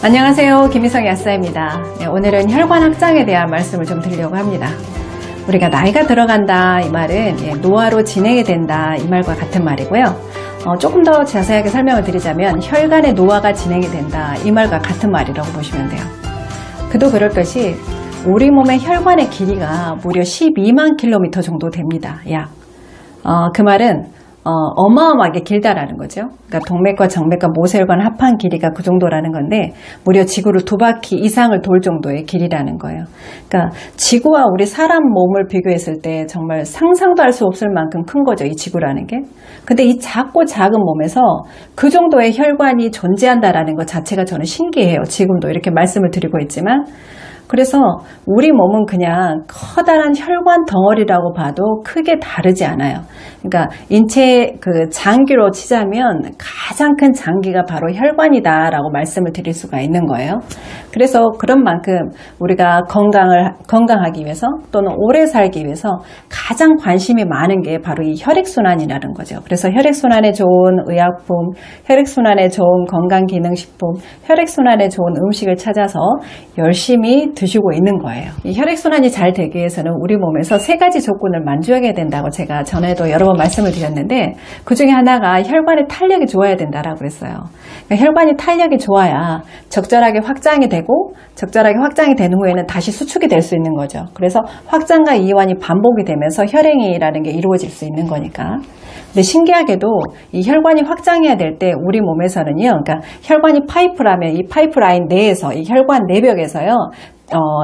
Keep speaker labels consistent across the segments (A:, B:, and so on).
A: 안녕하세요. 김희성 약사입니다. 오늘은 혈관 확장에 대한 말씀을 좀 드리려고 합니다. 우리가 나이가 들어간다 이 말은 노화로 진행이 된다 이 말과 같은 말이고요. 조금 더 자세하게 설명을 드리자면 혈관의 노화가 진행이 된다 이 말과 같은 말이라고 보시면 돼요. 그도 그럴 것이 우리 몸의 혈관의 길이가 무려 12만 킬로미터 정도 됩니다. 약. 그 말은 어마어마하게 길다라는 거죠. 그러니까 동맥과 정맥과 모세혈관 합한 길이가 그 정도라는 건데 무려 지구를 2바퀴 이상을 돌 정도의 길이라는 거예요. 그러니까 지구와 우리 사람 몸을 비교했을 때 정말 상상도 할 수 없을 만큼 큰 거죠, 이 지구라는 게. 근데 이 작고 작은 몸에서 그 정도의 혈관이 존재한다라는 것 자체가 저는 신기해요. 지금도 이렇게 말씀을 드리고 있지만. 그래서 우리 몸은 그냥 커다란 혈관 덩어리라고 봐도 크게 다르지 않아요. 그러니까 인체 그 장기로 치자면 가장 큰 장기가 바로 혈관이다라고 말씀을 드릴 수가 있는 거예요. 그래서 그런 만큼 우리가 건강하기 위해서 또는 오래 살기 위해서 가장 관심이 많은 게 바로 이 혈액순환이라는 거죠. 그래서 혈액순환에 좋은 의약품, 혈액순환에 좋은 건강기능식품, 혈액순환에 좋은 음식을 찾아서 열심히 드시고 있는 거예요. 이 혈액순환이 잘 되기 위해서는 우리 몸에서 3가지 조건을 만족해야 된다고 제가 전에도 여러 번 말씀을 드렸는데 그 중에 하나가 혈관의 탄력이 좋아야 된다라고 그랬어요. 그러니까 혈관이 탄력이 좋아야 적절하게 확장이 되고 적절하게 확장이 된 후에는 다시 수축이 될 수 있는 거죠. 그래서 확장과 이완이 반복이 되면서 혈행이라는 게 이루어질 수 있는 거니까. 근데 신기하게도 이 혈관이 확장해야 될 때 우리 몸에서는요, 그러니까 혈관이 파이프라면 이 파이프라인 내에서 이 혈관 내벽에서요,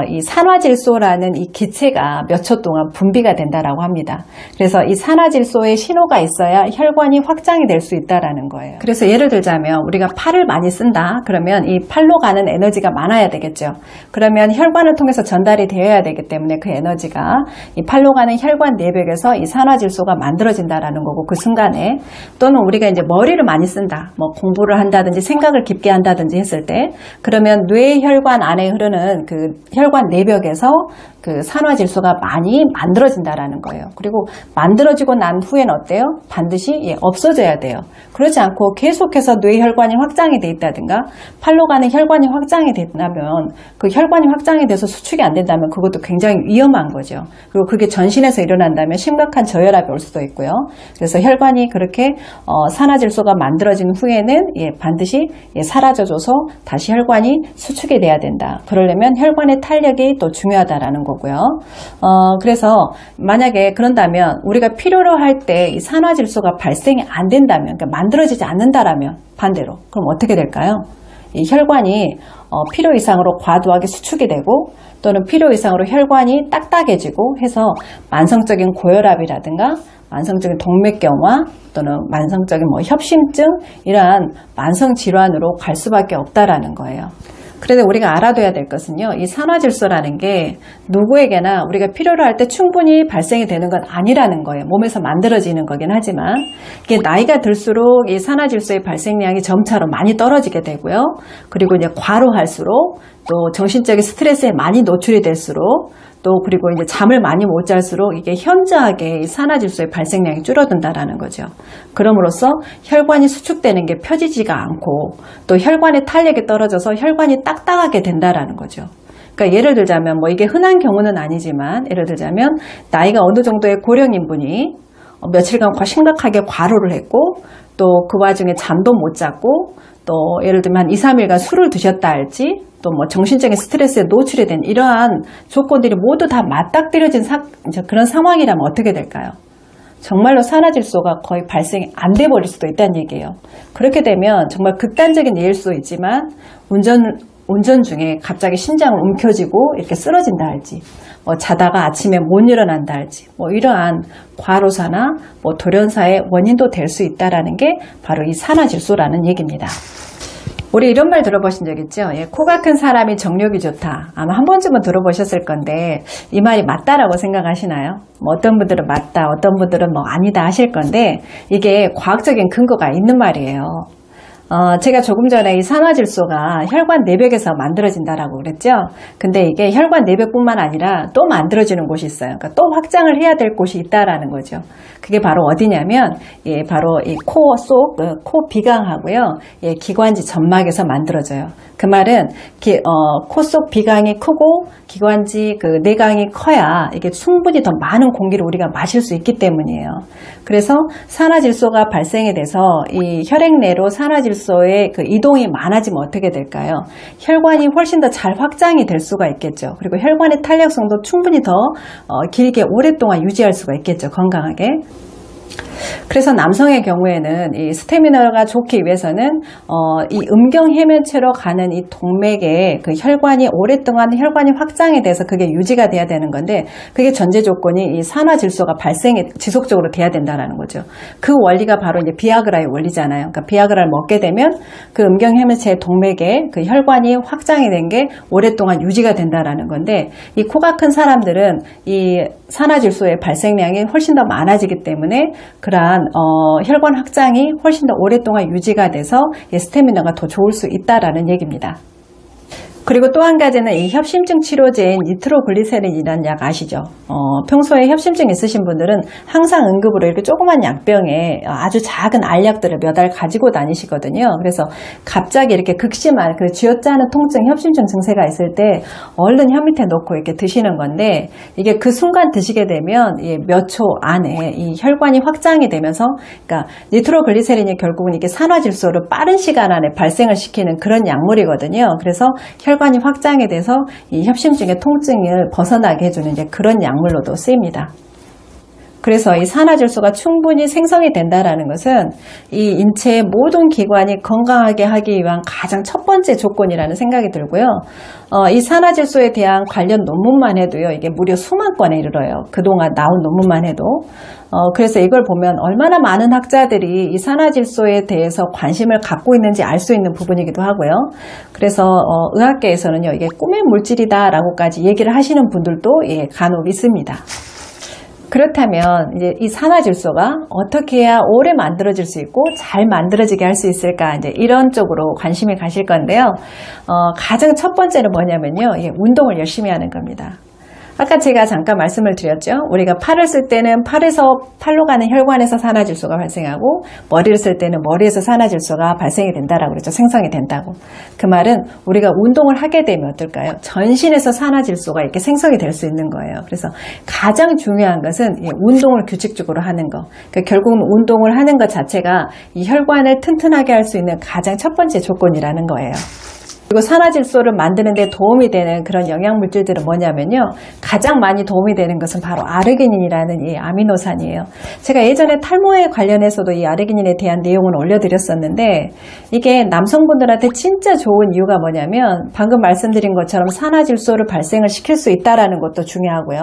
A: 이 산화질소라는 이 기체가 몇 초 동안 분비가 된다라고 합니다. 그래서 이 산화질소의 신호가 있어야 혈관이 확장이 될 수 있다라는 거예요. 그래서 예를 들자면 우리가 팔을 많이 쓴다. 그러면 이 팔로 가는 에너지가 많아야 되겠죠. 그러면 혈관을 통해서 전달이 되어야 되기 때문에 그 에너지가 이 팔로 가는 혈관 내벽에서 이 산화질소가 만들어진다라는 거고 그 순간에 또는 우리가 이제 머리를 많이 쓴다. 뭐 공부를 한다든지 생각을 깊게 한다든지 했을 때 그러면 뇌혈관 안에 흐르는 그 혈관 내벽에서 그 산화질소가 많이 만들어진다라는 거예요. 그리고 만들어지고 난 후엔 어때요? 반드시 없어져야 돼요. 그렇지 않고 계속해서 뇌혈관이 확장이 돼 있다든가 팔로 가는 혈관이 확장이 된다면 그 혈관이 확장이 돼서 수축이 안 된다면 그것도 굉장히 위험한 거죠. 그리고 그게 전신에서 일어난다면 심각한 저혈압이 올 수도 있고요. 그래서 혈관이 그렇게 산화질소가 만들어진 후에는 반드시 사라져줘서 다시 혈관이 수축이 돼야 된다. 그러려면 혈관의 탄력이 또 중요하다라는 거고요. 그래서 만약에 그런다면 우리가 필요로 할 때 이 산화질소가 발생이 안 된다면, 그러니까 만들어지지 않는다라면 반대로 그럼 어떻게 될까요? 이 혈관이 필요 이상으로 과도하게 수축이 되고 또는 필요 이상으로 혈관이 딱딱해지고 해서 만성적인 고혈압이라든가 만성적인 동맥경화 또는 만성적인 협심증 이러한 만성 질환으로 갈 수밖에 없다라는 거예요. 그래서 우리가 알아둬야 될 것은요, 이 산화질소라는 게 누구에게나 우리가 필요로 할 때 충분히 발생이 되는 건 아니라는 거예요. 몸에서 만들어지는 거긴 하지만 이게 나이가 들수록 이 산화질소의 발생량이 점차로 많이 떨어지게 되고요. 그리고 이제 과로할수록 또 정신적인 스트레스에 많이 노출이 될수록 또 그리고 이제 잠을 많이 못 잘수록 이게 현저하게 산화질소의 발생량이 줄어든다라는 거죠. 그럼으로써 혈관이 수축되는 게 펴지지가 않고 또 혈관의 탄력이 떨어져서 혈관이 딱딱하게 된다라는 거죠. 그러니까 예를 들자면 이게 흔한 경우는 아니지만 예를 들자면 나이가 어느 정도의 고령인분이 며칠간 심각하게 과로를 했고 또 그 와중에 잠도 못 잤고 또 예를 들면 한 2, 3일간 술을 드셨다 할지 또 정신적인 스트레스에 노출이 된 이러한 조건들이 모두 다 맞닥뜨려진 그런 상황이라면 어떻게 될까요? 정말로 산화질소가 거의 발생이 안 돼 버릴 수도 있다는 얘기예요. 그렇게 되면 정말 극단적인 예일 수도 있지만 운전 중에 갑자기 심장을 움켜쥐고 이렇게 쓰러진다 할지 자다가 아침에 못 일어난다 할지 이러한 과로사나 돌연사의 원인도 될 수 있다는 게 바로 이 산화질소라는 얘기입니다. 우리 이런 말 들어보신 적 있죠? 코가 큰 사람이 정력이 좋다. 아마 한 번쯤은 들어보셨을 건데 이 말이 맞다라고 생각하시나요? 어떤 분들은 맞다, 어떤 분들은 아니다 하실 건데 이게 과학적인 근거가 있는 말이에요. 제가 조금 전에 이 산화질소가 혈관 내벽에서 만들어진다라고 그랬죠. 근데 이게 혈관 내벽뿐만 아니라 또 만들어지는 곳이 있어요. 그러니까 또 확장을 해야 될 곳이 있다라는 거죠. 그게 바로 어디냐면, 예, 바로 이 코 속, 코 비강하고요, 예, 기관지 점막에서 만들어져요. 그 말은 코 속 비강이 크고 기관지 내강이 커야 이게 충분히 더 많은 공기를 우리가 마실 수 있기 때문이에요. 그래서 산화질소가 발생이 돼서 이 혈액 내로 산화질소의 이동이 많아지면 어떻게 될까요? 혈관이 훨씬 더 잘 확장이 될 수가 있겠죠. 그리고 혈관의 탄력성도 충분히 더 길게 오랫동안 유지할 수가 있겠죠. 건강하게. 그래서 남성의 경우에는 이 스태미너가 좋기 위해서는 이 음경해면체로 가는 이 동맥에 혈관이 오랫동안 혈관이 확장이 돼서 그게 유지가 돼야 되는 건데, 그게 전제 조건이 이 산화질소가 발생이 지속적으로 돼야 된다는 거죠. 그 원리가 바로 이제 비아그라의 원리잖아요. 그러니까 비아그라를 먹게 되면 그 음경해면체의 동맥에 그 혈관이 확장이 된 게 오랫동안 유지가 된다는 건데, 이 코가 큰 사람들은 이 산화질소의 발생량이 훨씬 더 많아지기 때문에 그러한 혈관 확장이 훨씬 더 오랫동안 유지가 돼서 스태미너가 더 좋을 수 있다라는 얘기입니다. 그리고 또 한 가지는 이 협심증 치료제인 니트로글리세린이라는 약 아시죠? 평소에 협심증 있으신 분들은 항상 응급으로 이렇게 조그만 약병에 아주 작은 알약들을 몇 알 가지고 다니시거든요. 그래서 갑자기 이렇게 극심한 쥐어짜는 통증, 협심증 증세가 있을 때 얼른 혀 밑에 놓고 이렇게 드시는 건데, 이게 그 순간 드시게 되면 몇 초 안에 이 혈관이 확장이 되면서, 그러니까 니트로글리세린이 결국은 이게 산화질소를 빠른 시간 안에 발생을 시키는 그런 약물이거든요. 그래서 혈관이 확장이 돼서 이 협심증의 통증을 벗어나게 해주는 이제 그런 약물로도 쓰입니다. 그래서 이 산화질소가 충분히 생성이 된다는 것은 이 인체의 모든 기관이 건강하게 하기 위한 가장 첫 번째 조건이라는 생각이 들고요. 이 산화질소에 대한 관련 논문만 해도요, 이게 무려 수만 건에 이르러요. 그동안 나온 논문만 해도. 그래서 이걸 보면 얼마나 많은 학자들이 이 산화질소에 대해서 관심을 갖고 있는지 알 수 있는 부분이기도 하고요. 그래서 의학계에서는요, 이게 꿈의 물질이다라고까지 얘기를 하시는 분들도 간혹 있습니다. 그렇다면 이제 이 산화질소가 어떻게 해야 오래 만들어질 수 있고 잘 만들어지게 할 수 있을까, 이제 이런 쪽으로 관심이 가실 건데요. 가장 첫 번째는 뭐냐면요, 운동을 열심히 하는 겁니다. 아까 제가 잠깐 말씀을 드렸죠. 우리가 팔을 쓸 때는 팔로 가는 혈관에서 산화질소가 발생하고, 머리를 쓸 때는 머리에서 산화질소가 발생이 된다라고 그랬죠. 생성이 된다고. 그 말은 우리가 운동을 하게 되면 어떨까요? 전신에서 산화질소가 이렇게 생성이 될 수 있는 거예요. 그래서 가장 중요한 것은 운동을 규칙적으로 하는 거. 그러니까 결국은 운동을 하는 것 자체가 이 혈관을 튼튼하게 할 수 있는 가장 첫 번째 조건이라는 거예요. 그리고 산화질소를 만드는 데 도움이 되는 그런 영양물질들은 뭐냐면요, 가장 많이 도움이 되는 것은 바로 아르기닌이라는 이 아미노산이에요. 제가 예전에 탈모에 관련해서도 이 아르기닌에 대한 내용을 올려드렸었는데, 이게 남성분들한테 진짜 좋은 이유가 뭐냐면, 방금 말씀드린 것처럼 산화질소를 발생을 시킬 수 있다는 것도 중요하고요.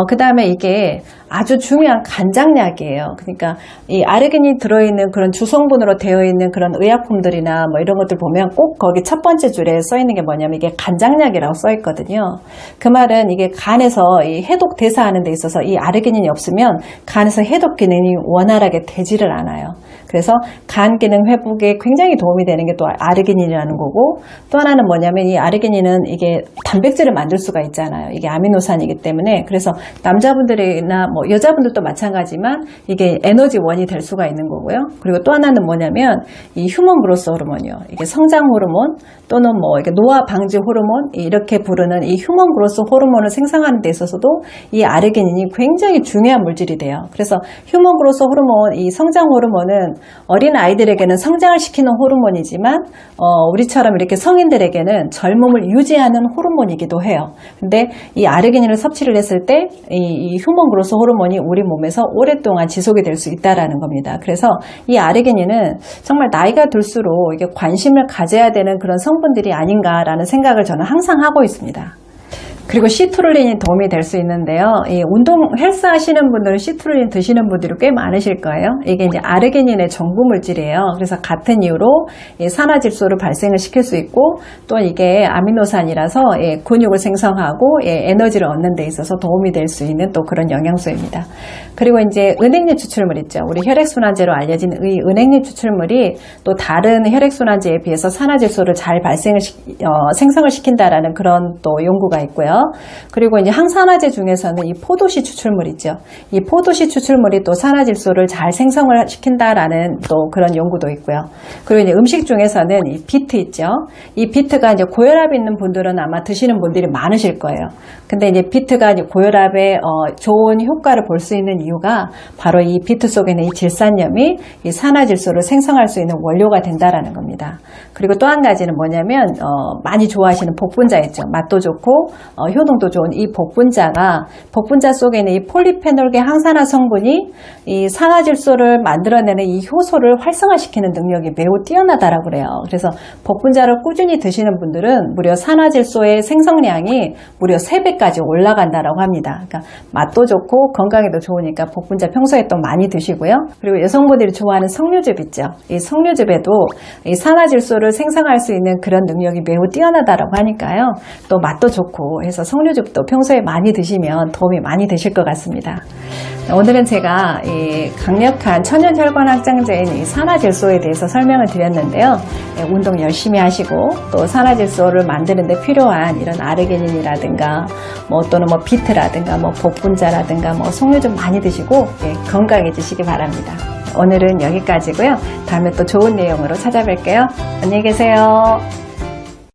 A: 그 다음에 이게 아주 중요한 간장약이에요. 그러니까 이 아르기닌이 들어있는 그런 주성분으로 되어 있는 그런 의약품들이나 뭐 이런 것들 보면 꼭 거기 첫 번째 줄에 써 있는 게 뭐냐면 이게 간장약이라고 써 있거든요. 그 말은 이게 간에서 이 해독 대사하는 데 있어서 이 아르기닌이 없으면 간에서 해독 기능이 원활하게 되지를 않아요. 그래서 간 기능 회복에 굉장히 도움이 되는 게 또 아르기닌이라는 거고, 또 하나는 뭐냐면 이 아르기닌은 이게 단백질을 만들 수가 있잖아요. 이게 아미노산이기 때문에. 그래서 남자분들이나 뭐 여자분들도 마찬가지지만 이게 에너지원이 될 수가 있는 거고요. 그리고 또 하나는 뭐냐면 이 휴먼 그로스 호르몬이요. 이게 성장 호르몬 또는 뭐 이게 노화 방지 호르몬, 이렇게 부르는 이 휴먼 그로스 호르몬을 생성하는 데 있어서도 이 아르기닌이 굉장히 중요한 물질이 돼요. 그래서 휴먼 그로스 호르몬, 이 성장 호르몬은 어린 아이들에게는 성장을 시키는 호르몬이지만 우리처럼 이렇게 성인들에게는 젊음을 유지하는 호르몬이기도 해요. 근데 이 아르기닌을 섭취를 했을 때 이 휴먼 그로스 호르몬이 우리 몸에서 오랫동안 지속이 될 수 있다라는 겁니다. 그래서 이 아르기닌은 정말 나이가 들수록 이게 관심을 가져야 되는 그런 성분들이 아닌가라는 생각을 저는 항상 하고 있습니다. 그리고 시트룰린이 도움이 될 수 있는데요. 이 운동 헬스 하시는 분들은 시트룰린 드시는 분들이 꽤 많으실 거예요. 이게 이제 아르기닌의 전구 물질이에요. 그래서 같은 이유로 이 산화질소를 발생을 시킬 수 있고, 또 이게 아미노산이라서 근육을 생성하고 에너지를 얻는 데 있어서 도움이 될 수 있는 또 그런 영양소입니다. 그리고 이제 은행류 추출물 있죠. 우리 혈액순환제로 알려진 이 은행류 추출물이 또 다른 혈액순환제에 비해서 산화질소를 잘 생성을 시킨다라는 그런 또 연구가 있고요. 그리고 이제 항산화제 중에서는 이 포도씨 추출물 있죠. 이 포도씨 추출물이 또 산화질소를 잘 생성을 시킨다라는 또 그런 연구도 있고요. 그리고 이제 음식 중에서는 이 비트 있죠. 이 비트가 이제 고혈압 있는 분들은 아마 드시는 분들이 많으실 거예요. 근데 이제 비트가 이제 고혈압에 좋은 효과를 볼 수 있는 이유가 바로 이 비트 속에는 이 질산염이 이 산화질소를 생성할 수 있는 원료가 된다라는 겁니다. 그리고 또 한 가지는 뭐냐면 많이 좋아하시는 복분자 있죠. 맛도 좋고 효능도 좋은 이 복분자 속에 있는 이 폴리페놀계 항산화 성분이 이 산화질소를 만들어내는 이 효소를 활성화시키는 능력이 매우 뛰어나다라고 그래요. 그래서 복분자를 꾸준히 드시는 분들은 무려 산화질소의 생성량이 무려 3배까지 올라간다라고 합니다. 그러니까 맛도 좋고 건강에도 좋으니까 복분자 평소에 또 많이 드시고요. 그리고 여성분들이 좋아하는 석류즙 있죠. 이 석류즙에도 이 산화질소를 생성할 수 있는 그런 능력이 매우 뛰어나다라고 하니까요. 또 맛도 좋고 해서 석류즙도 평소에 많이 드시면 도움이 많이 되실 것 같습니다. 오늘은 제가 이 강력한 천연혈관 확장제인 이 산화질소에 대해서 설명을 드렸는데요. 운동 열심히 하시고 또 산화질소를 만드는 데 필요한 이런 아르기닌이라든가 또는 비트라든가 복분자라든가 석류즙 많이 드시고 건강해지시기 바랍니다. 오늘은 여기까지고요. 다음에 또 좋은 내용으로 찾아뵐게요. 안녕히 계세요.